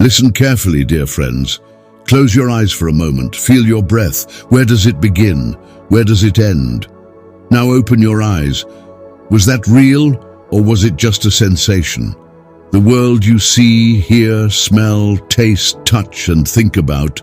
Listen carefully, dear friends. Close your eyes for a moment. Feel your breath. Where does it begin? Where does it end? Now open your eyes. Was that real, or was it just a sensation? The world you see, hear, smell, taste, touch, and think about,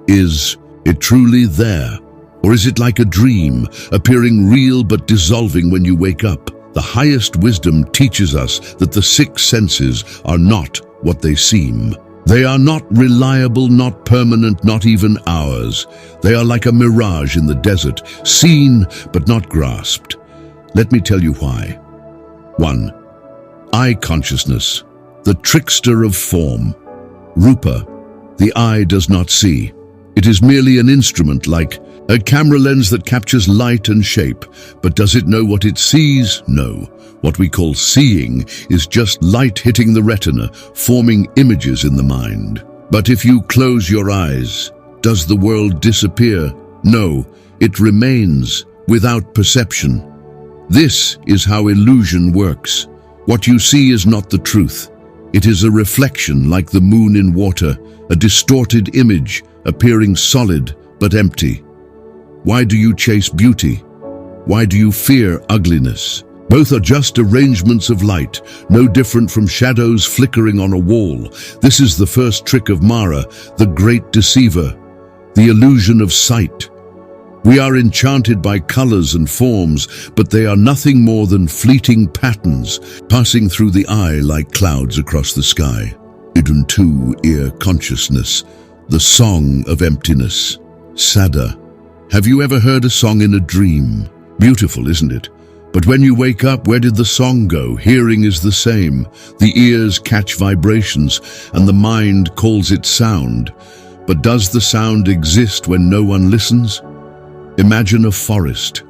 is it truly there? Or is it like a dream, appearing real but dissolving when you wake up? The highest wisdom teaches us that the six senses are not what they seem. They are not reliable, not permanent, not even ours. They are like a mirage in the desert, seen but not grasped. Let me tell you why. 1. Eye consciousness, the trickster of form. Rupa, the eye does not see. It is merely an instrument, like a camera lens that captures light and shape. But does it know what it sees? No. What we call seeing is just light hitting the retina, forming images in the mind. But if you close your eyes, does the world disappear? No, it remains without perception. This is how illusion works. What you see is not the truth. It is a reflection, like the moon in water, a distorted image, appearing solid but empty. Why do you chase beauty? Why do you fear ugliness? Both are just arrangements of light, no different from shadows flickering on a wall. This is the first trick of Mara, the great deceiver, the illusion of sight. We are enchanted by colors and forms, but they are nothing more than fleeting patterns passing through the eye like clouds across the sky. Idun 2, ear consciousness, the song of emptiness. Sada. Have you ever heard a song in a dream? Beautiful, isn't it? But when you wake up, where did the song go? Hearing is the same. The ears catch vibrations, and the mind calls it sound. But does the sound exist when no one listens? Imagine a forest.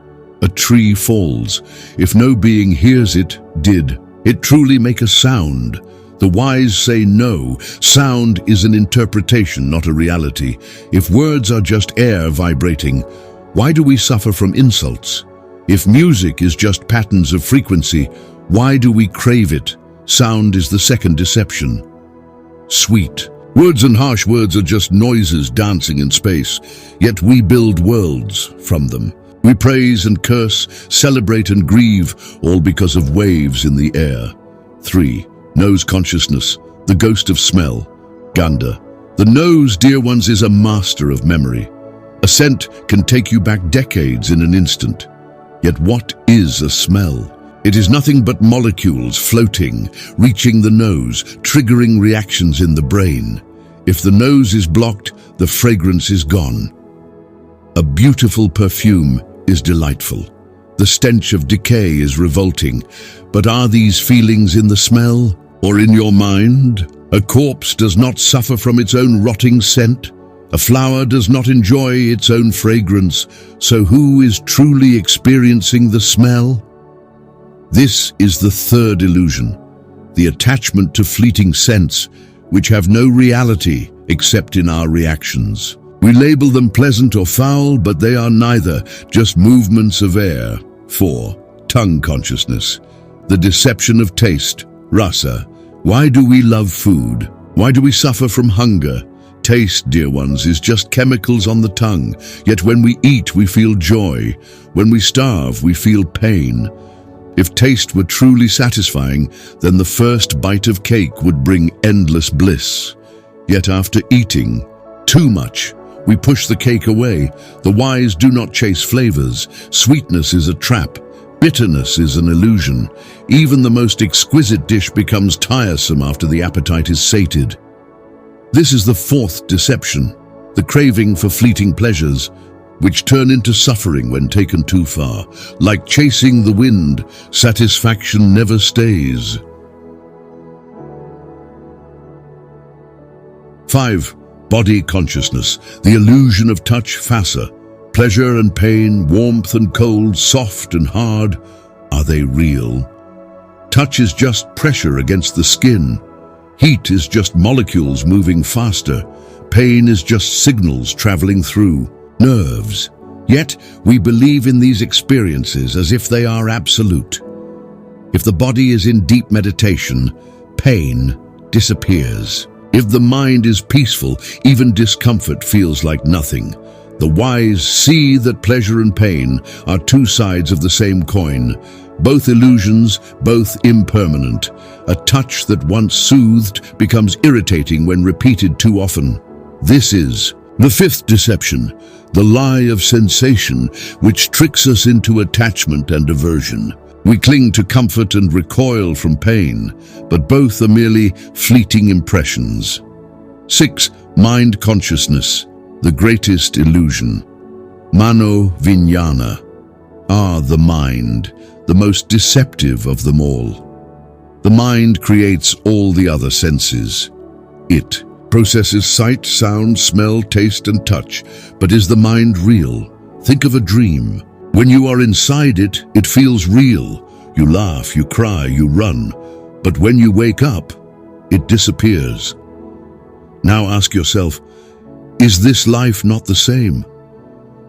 A tree falls. If no being hears it, did it truly make a sound? The wise say no. Sound is an interpretation, not a reality. If words are just air vibrating, why do we suffer from insults? If music is just patterns of frequency, why do we crave it? Sound is the second deception. Sweet. Words and harsh words are just noises dancing in space, yet we build worlds from them. We praise and curse, celebrate and grieve, all because of waves in the air. 3. Nose consciousness, the ghost of smell. Ganda. The nose, dear ones, is a master of memory. A scent can take you back decades in an instant. Yet what is a smell? It is nothing but molecules floating, reaching the nose, triggering reactions in the brain. If the nose is blocked, the fragrance is gone. A beautiful perfume is delightful. The stench of decay is revolting. But are these feelings in the smell or in your mind? A corpse does not suffer from its own rotting scent. A flower does not enjoy its own fragrance, so who is truly experiencing the smell? This is the third illusion, the attachment to fleeting scents, which have no reality except in our reactions. We label them pleasant or foul, but they are neither, just movements of air. 4. Tongue consciousness, the deception of taste, rasa. Why do we love food? Why do we suffer from hunger? Taste, dear ones, is just chemicals on the tongue, yet when we eat, we feel joy. When we starve, we feel pain. If taste were truly satisfying, then the first bite of cake would bring endless bliss. Yet after eating too much, we push the cake away. The wise do not chase flavors. Sweetness is a trap. Bitterness is an illusion. Even the most exquisite dish becomes tiresome after the appetite is sated. This is the fourth deception, the craving for fleeting pleasures, which turn into suffering when taken too far. Like chasing the wind, satisfaction never stays. 5. Body consciousness, the illusion of touch, phasa. Pleasure and pain, warmth and cold, soft and hard, are they real? Touch is just pressure against the skin. Heat is just molecules moving faster. Pain is just signals traveling through nerves. Yet we believe in these experiences as if they are absolute. If the body is in deep meditation, pain disappears. If the mind is peaceful, even discomfort feels like nothing. The wise see that pleasure and pain are two sides of the same coin, both illusions, both impermanent. A touch that once soothed becomes irritating when repeated too often. This is the fifth deception, the lie of sensation, which tricks us into attachment and aversion. We cling to comfort and recoil from pain, but both are merely fleeting impressions. 6. Mind consciousness, the greatest illusion. Mano vijnana, the mind, the most deceptive of them all. The mind creates all the other senses. It processes sight, sound, smell, taste, and touch. But is the mind real? Think of a dream. When you are inside it, it feels real. You laugh, you cry, you run. But when you wake up, it disappears. Now ask yourself, is this life not the same?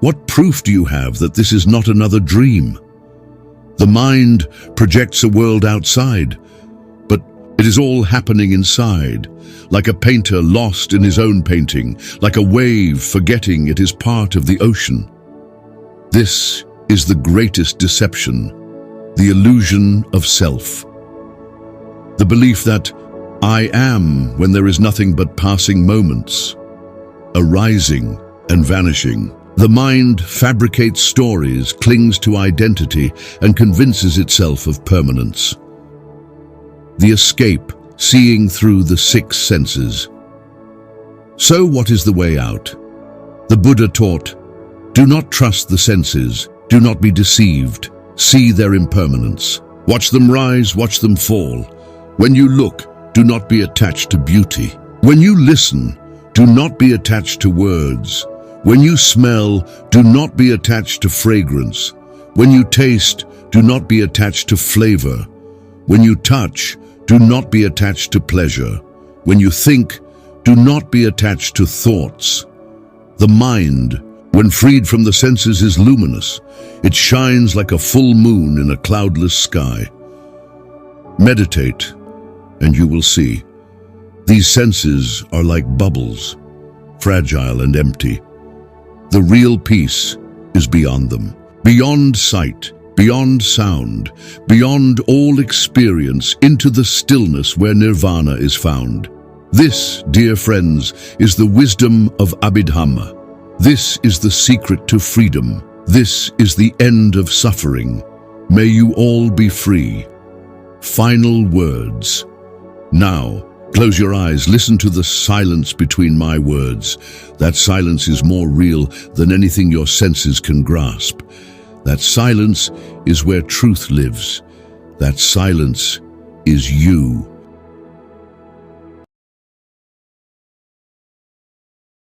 What proof do you have that this is not another dream? The mind projects a world outside, but it is all happening inside, like a painter lost in his own painting, like a wave forgetting it is part of the ocean. This is the greatest deception, the illusion of self. The belief that I am when there is nothing but passing moments, arising and vanishing. The mind fabricates stories, clings to identity, and convinces itself of permanence. The escape, seeing through the six senses. So what is the way out? The Buddha taught, do not trust the senses, do not be deceived, see their impermanence. Watch them rise, watch them fall. When you look, do not be attached to beauty. When you listen, do not be attached to words. When you smell, do not be attached to fragrance. When you taste, do not be attached to flavor. When you touch, do not be attached to pleasure. When you think, do not be attached to thoughts. The mind, when freed from the senses, is luminous. It shines like a full moon in a cloudless sky. Meditate, and you will see. These senses are like bubbles, fragile and empty. The real peace is beyond them, beyond sight, beyond sound, beyond all experience, into the stillness where nirvana is found. This, dear friends, is the wisdom of Abhidhamma. This is the secret to freedom. This is the end of suffering. May you all be free. Final words. Now, close your eyes, listen to the silence between my words. That silence is more real than anything your senses can grasp. That silence is where truth lives. That silence is you.